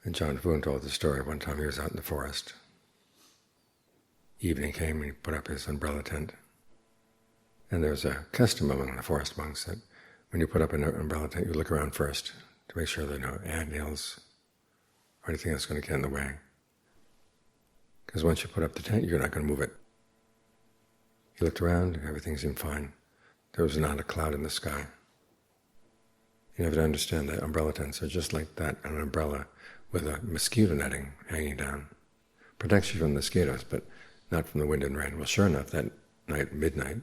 And John Foon told the story. One time he was out in the forest. Evening came and he put up his umbrella tent. And there's a custom among the forest monks that when you put up an umbrella tent, you look around first to make sure there are no antnails or anything that's going to get in the way. Because once you put up the tent, you're not going to move it. He looked around, everything seemed fine. There was not a cloud in the sky. You have to understand that umbrella tents are just like that, an umbrella with a mosquito netting hanging down. Protects you from the mosquitoes, but not from the wind and rain. Well, sure enough, that night, midnight,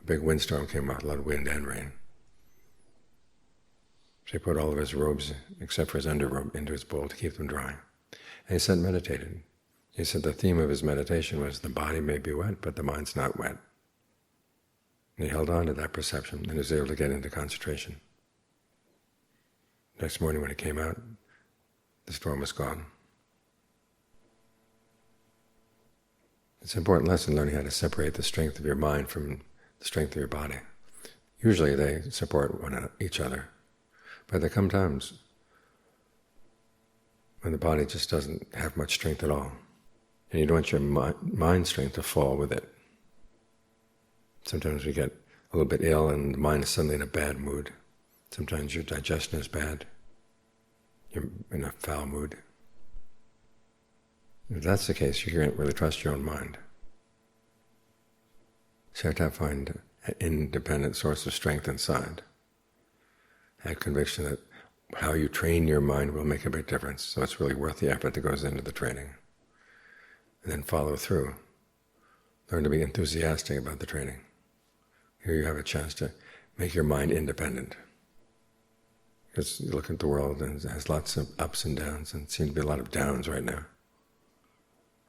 a big windstorm came out, a lot of wind and rain. So he put all of his robes, except for his underrobe, into his bowl to keep them dry. And he sat and meditated. He said the theme of his meditation was the body may be wet, but the mind's not wet. And he held on to that perception and was able to get into concentration. Next morning when he came out, the storm was gone. It's an important lesson, learning how to separate the strength of your mind from the strength of your body. Usually they support each other, but there come times when the body just doesn't have much strength at all, and you don't want your mind strength to fall with it. Sometimes we get a little bit ill and the mind is suddenly in a bad mood. Sometimes your digestion is bad, you're in a foul mood. If that's the case, you can't really trust your own mind. So you have to find an independent source of strength inside. Have conviction that how you train your mind will make a big difference, so it's really worth the effort that goes into the training. And then follow through. Learn to be enthusiastic about the training. Here you have a chance to make your mind independent. Because you look at the world and it has lots of ups and downs, and it seems to be a lot of downs right now.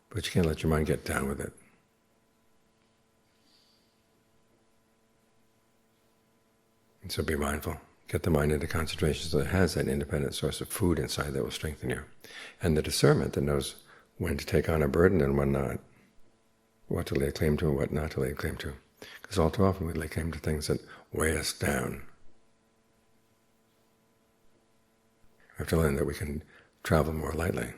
But you can't let your mind get down with it. And so be mindful. Get the mind into concentration so it has that independent source of food inside that will strengthen you. And the discernment that knows when to take on a burden and when not. What to lay claim to and what not to lay claim to. Because all too often we lay claim to things that weigh us down. We have to learn that we can travel more lightly.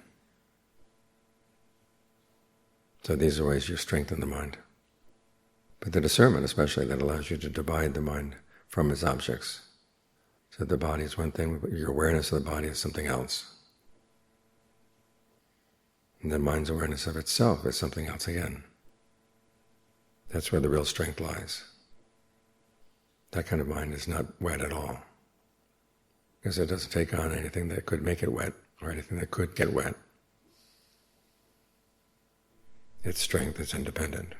So these are ways you strengthen the mind. But the discernment especially, that allows you to divide the mind from its objects. So the body is one thing, but your awareness of the body is something else. And the mind's awareness of itself is something else again. That's where the real strength lies. That kind of mind is not wet at all, because it doesn't take on anything that could make it wet, or anything that could get wet. Its strength is independent.